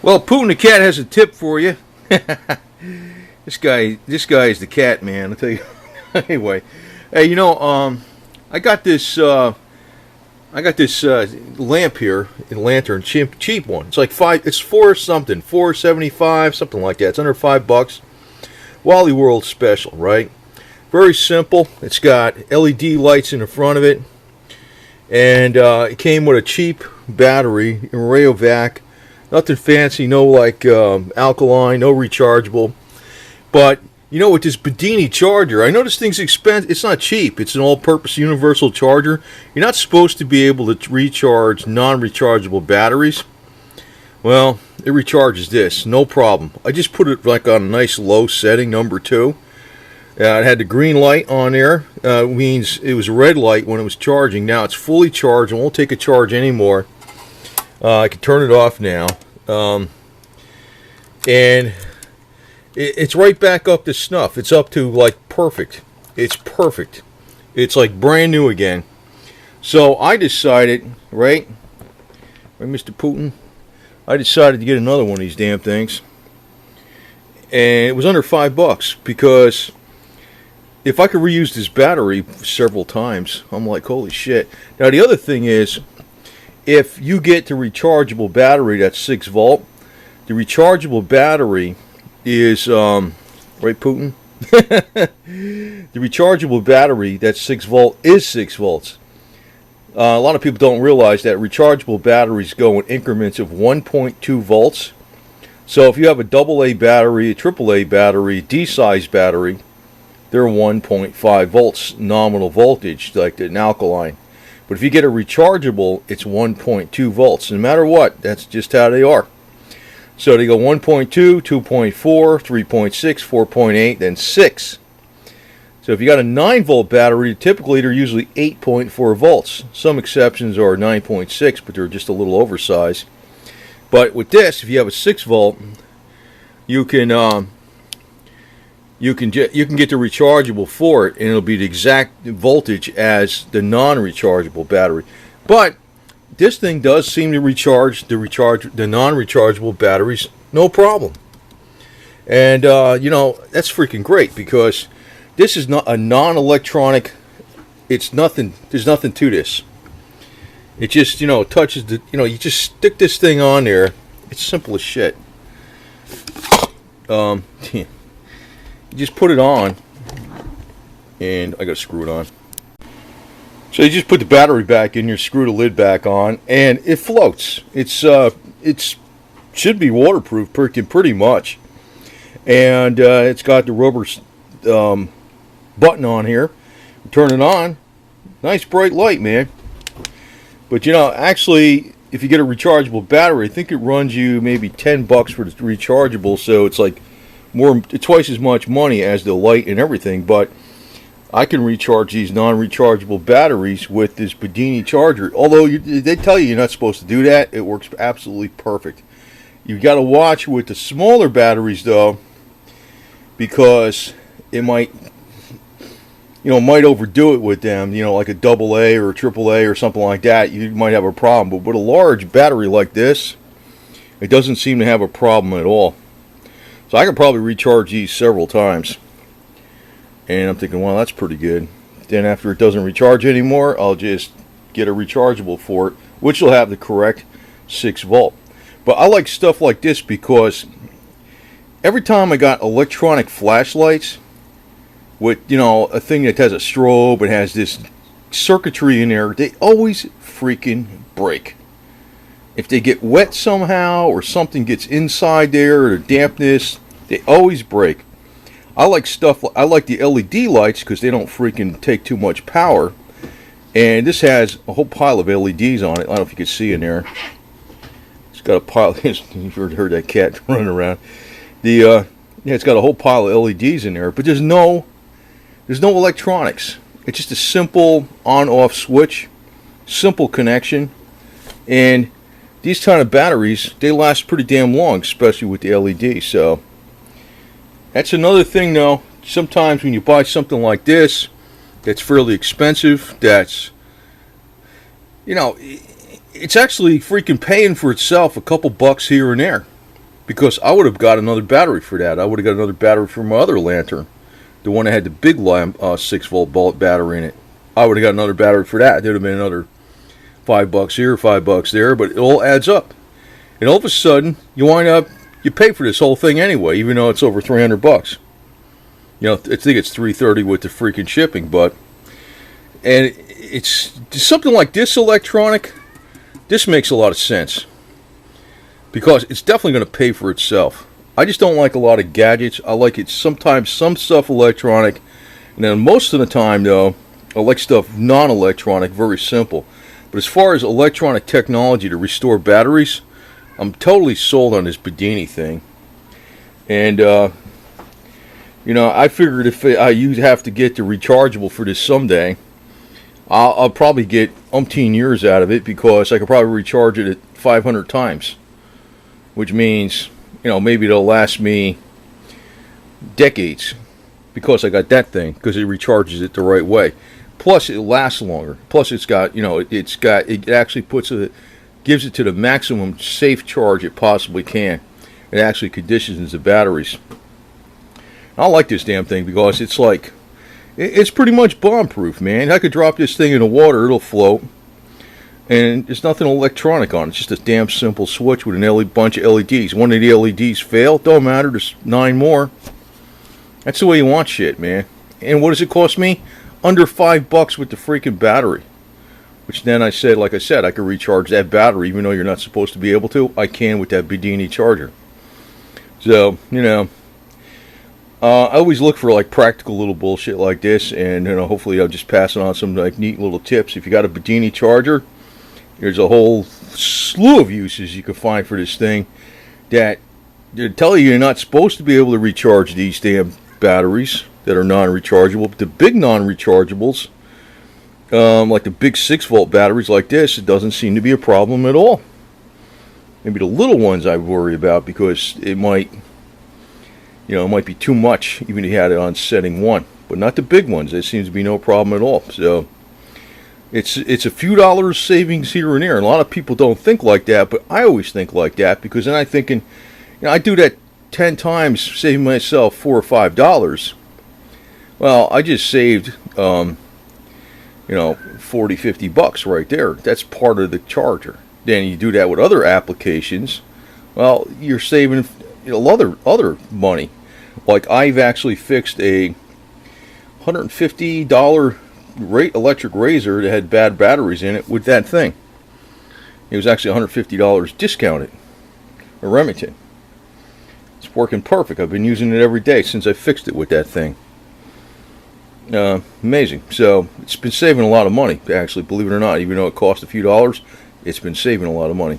Well, Putin the cat has a tip for you. This guy is the cat, man. I'll tell you. Anyway, hey, I got this lamp here, a lantern, cheap one. It's like it's four something, 475, something like that. It's under $5. Wally World special, right? Very simple. It's got LED lights in the front of it, and it came with a cheap battery, a Rayovac. Nothing fancy, no like alkaline, no rechargeable. But with this Bedini charger, I know this thing's expensive. It's not cheap. It's an all-purpose universal charger. You're not supposed to be able to recharge non-rechargeable batteries. Well, it recharges this, no problem. I just put it like on a nice low setting, number 2. It had the green light on there. Means it was a red light when it was charging. Now it's fully charged. It won't take a charge anymore. I can turn it off now. And it's right back up to snuff. It's up to like perfect. It's perfect. It's like brand new again. So I decided, right, Mr. Putin, I decided to get another one of these damn things. And it was under $5 because if I could reuse this battery several times, I'm like, holy shit. Now the other thing is, if you get the rechargeable battery that's 6 volt, the rechargeable battery is, right, Putin? The rechargeable battery that's 6 volt is 6 volts. A lot of people don't realize that rechargeable batteries go in increments of 1.2 volts. So if you have a AA battery, a AAA battery, D-size battery, they're 1.5 volts nominal voltage, like an alkaline. But if you get a rechargeable, it's 1.2 volts. No matter what, that's just how they are. So they go 1.2, 2.4, 3.6, 4.8, then 6. So if you got a 9 volt battery, typically they're usually 8.4 volts. Some exceptions are 9.6, but they're just a little oversized. But with this, if you have a 6 volt, you can get the rechargeable for it, and it'll be the exact voltage as the non-rechargeable battery. But this thing does seem to recharge the non-rechargeable batteries no problem. And that's freaking great, because this is not a non-electronic. It's nothing. There's nothing to this. It just touches the. You just stick this thing on there. It's simple as shit. You just put it on, and I gotta screw it on. So you just put the battery back in, you screw the lid back on, and it floats. It's should be waterproof, pretty much, and it's got the rubber button on here. Turn it on, nice bright light, man. But actually, if you get a rechargeable battery, I think it runs you maybe $10 for the rechargeable, so it's like twice as much money as the light and everything. But I can recharge these non-rechargeable batteries with this Bedini charger. Although they tell you you're not supposed to do that, it works absolutely perfect. You got to watch with the smaller batteries though, because it might overdo it with them. Like a AA or a AAA or something like that, you might have a problem. But with a large battery like this, it doesn't seem to have a problem at all. So I could probably recharge these several times. And I'm thinking, well, that's pretty good. Then after it doesn't recharge anymore, I'll just get a rechargeable for it, which will have the correct 6 volt. But I like stuff like this because every time I got electronic flashlights with, a thing that has a strobe and has this circuitry in there, they always freaking break. If they get wet somehow or something gets inside there or dampness, they always break. I like the LED lights because they don't freaking take too much power. And this has a whole pile of LEDs on it. I don't know if you can see in there. It's got a pile. You've heard that cat running around. It's got a whole pile of LEDs in there, but there's no electronics. It's just a simple on-off switch, simple connection, and these kind of batteries, they last pretty damn long, especially with the LED. So that's another thing though. Sometimes when you buy something like this that's fairly expensive, that's it's actually freaking paying for itself, a couple bucks here and there. because I would have got another battery for that. I would have got another battery for my other lantern, the one that had the big 6-volt bullet battery in it. I would have got another battery for that. It would have been another $5 here, $5 there, but it all adds up. And all of a sudden, you wind up, you pay for this whole thing anyway, even though it's over $300. You know, I think it's $330 with the freaking shipping, but, and it's something like this electronic, this makes a lot of sense. Because it's definitely going to pay for itself. I just don't like a lot of gadgets. I like it sometimes, some stuff electronic, and then most of the time, though, I like stuff non-electronic, very simple. But as far as electronic technology to restore batteries, I'm totally sold on this Bedini thing. And, you know, I figured if you'd have to get the rechargeable for this someday, I'll probably get umpteen years out of it, because I could probably recharge it at 500 times. Which means, you know, maybe it'll last me decades, because I got that thing, because it recharges it the right way. Plus, it lasts longer. Plus, it's got, you know, it actually gives it to the maximum safe charge it possibly can. It actually conditions the batteries. I like this damn thing because it's like, it's pretty much bomb-proof, man. I could drop this thing in the water, it'll float. And there's nothing electronic on it. It's just a damn simple switch with a bunch of LEDs. One of the LEDs fail, don't matter, there's 9 more. That's the way you want shit, man. And what does it cost me? Under $5 with the freaking battery. Which then I said, like I said, I could recharge that battery, even though you're not supposed to be able to. I can with that Bedini charger. So, you know, I always look for like practical little bullshit like this, and you know, hopefully I'll just pass on some like neat little tips. If you got a Bedini charger, there's a whole slew of uses you can find for this thing that they tell you you're not supposed to be able to recharge these damn batteries that are non-rechargeable. But the big non-rechargeables, like the big 6-volt batteries like this, it doesn't seem to be a problem at all. Maybe the little ones I worry about, because it might, you know, it might be too much even if you had it on setting 1. But not the big ones. There seems to be no problem at all. So it's a few dollars savings here and there. And a lot of people don't think like that, but I always think like that, because then I'm thinking, you know, I do that 10 times, saving myself $4 or $5. Well, I just saved, you know, $40-50 right there. That's part of the charger. Then you do that with other applications. Well, you're saving, you know, other money. Like I've actually fixed a $150 electric razor that had bad batteries in it with that thing. It was actually $150 discounted, a Remington. It's working perfect. I've been using it every day since I fixed it with that thing. Amazing. So it's been saving a lot of money, actually, believe it or not. Even though it cost a few dollars, it's been saving a lot of money.